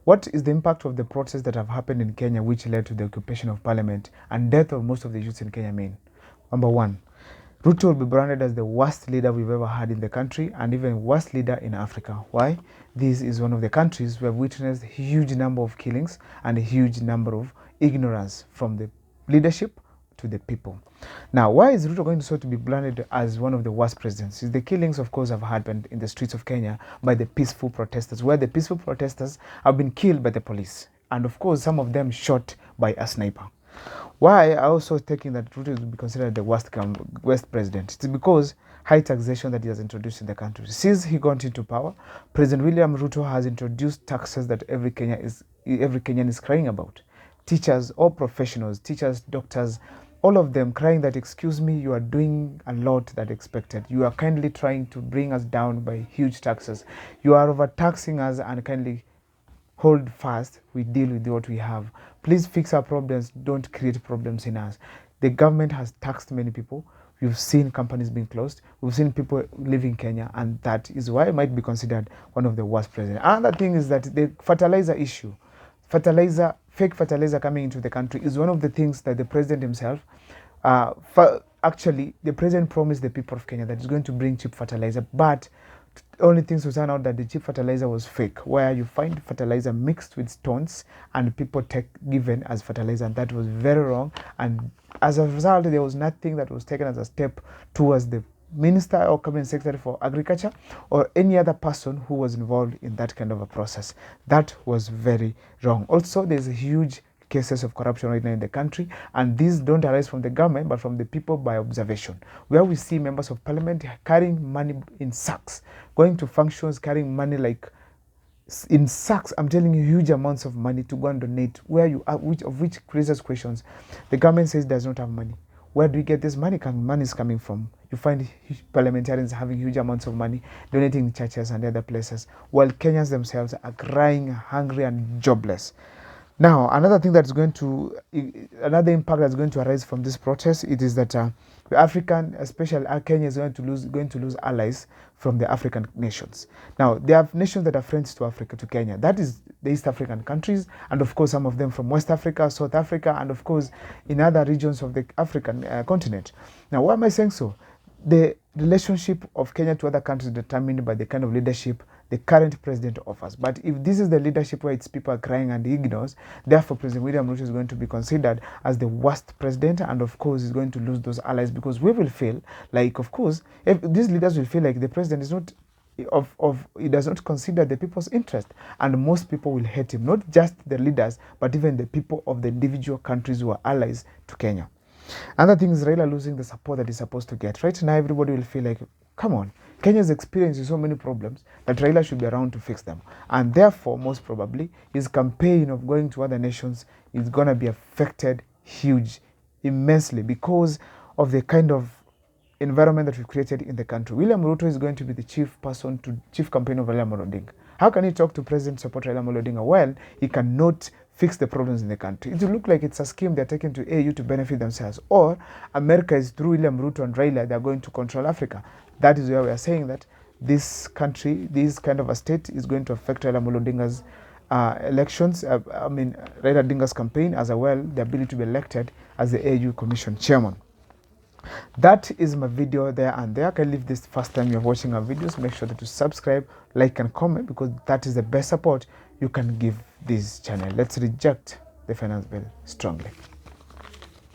What is the impact of the protests that have happened in Kenya which led to the occupation of parliament and death of most of the youths in Kenya mean? Number one, Ruto will be branded as the worst leader we've ever had in the country and even worst leader in Africa. Why? This is one of the countries where we have witnessed a huge number of killings and a huge number of ignorance from the leadership to the people. Now, why is Ruto going to be branded as one of the worst presidents? The killings, of course, have happened in the streets of Kenya by the peaceful protesters, where the peaceful protesters have been killed by the police. And of course, some of them shot by a sniper. Why I also taking that Ruto will be considered the worst president? It's because high taxation that he has introduced in the country. Since he got into power, President William Ruto has introduced taxes that every Kenyan is crying about. Teachers, all professionals, teachers, doctors, all of them crying that, excuse me, you are doing a lot that expected. You are kindly trying to bring us down by huge taxes. You are overtaxing us and kindly hold fast. We deal with what we have. Please fix our problems. Don't create problems in us. The government has taxed many people. We've seen companies being closed. We've seen people leaving Kenya, and that is why it might be considered one of the worst presidents. Another thing is that the fertilizer issue, fake fertilizer coming into the country is one of the things that the president himself, actually, the president promised the people of Kenya that he's going to bring cheap fertilizer, but only things will turn out that the cheap fertilizer was fake, where you find fertilizer mixed with stones and people given as fertilizer, and that was very wrong. And as a result, there was nothing that was taken as a step towards the minister or cabinet secretary for agriculture or any other person who was involved in that kind of a process. That was very wrong. Also, there's a huge cases of corruption right now in the country, and these don't arise from the government but from the people by observation, where we see members of parliament carrying money in sacks, going to functions carrying money like in sacks. I'm telling you, huge amounts of money to go and donate, where you are, which raises questions. The government says does not have money. Where do we get this money? Money is coming from? You find parliamentarians having huge amounts of money donating in churches and other places, while Kenyans themselves are crying, hungry and jobless. Now, another impact that's going to arise from this protest, it is that the African, especially Kenya, is going to lose allies from the African nations. Now, there are nations that are friends to Africa, to Kenya. That is the East African countries, and of course, some of them from West Africa, South Africa, and of course, in other regions of the African continent. Now, why am I saying so? The relationship of Kenya to other countries is determined by the kind of leadership the current president offers. But if this is the leadership where its people are crying and he ignores, therefore President William Ruto is going to be considered as the worst president, and of course is going to lose those allies, because we will feel like, of course, if these leaders will feel like the president is not he does not consider the people's interest, and most people will hate him, not just the leaders but even the people of the individual countries who are allies to Kenya. Another thing is Raila losing the support that he's supposed to get. Right now, everybody will feel like, come on, Kenya's experiencing so many problems that Raila should be around to fix them. And therefore, most probably, his campaign of going to other nations is going to be affected immensely, because of the kind of environment that we've created in the country. William Ruto is going to be the chief campaigner of Raila Odinga. How can he talk to President support Raila Odinga? Well, he cannot fix the problems in the country. It will look like it's a scheme they're taking to AU to benefit themselves, or America is through William Ruto and Raila, they're going to control Africa. That is where we are saying that this country, this kind of a state, is going to affect Raila Odinga's elections. Raila Odinga's campaign, as well, the ability to be elected as the AU Commission chairman. That is my video there and there. Can leave this first time you're watching our videos, make sure that you subscribe, like and comment, because that is the best support you can give this channel. Let's reject the finance bill strongly.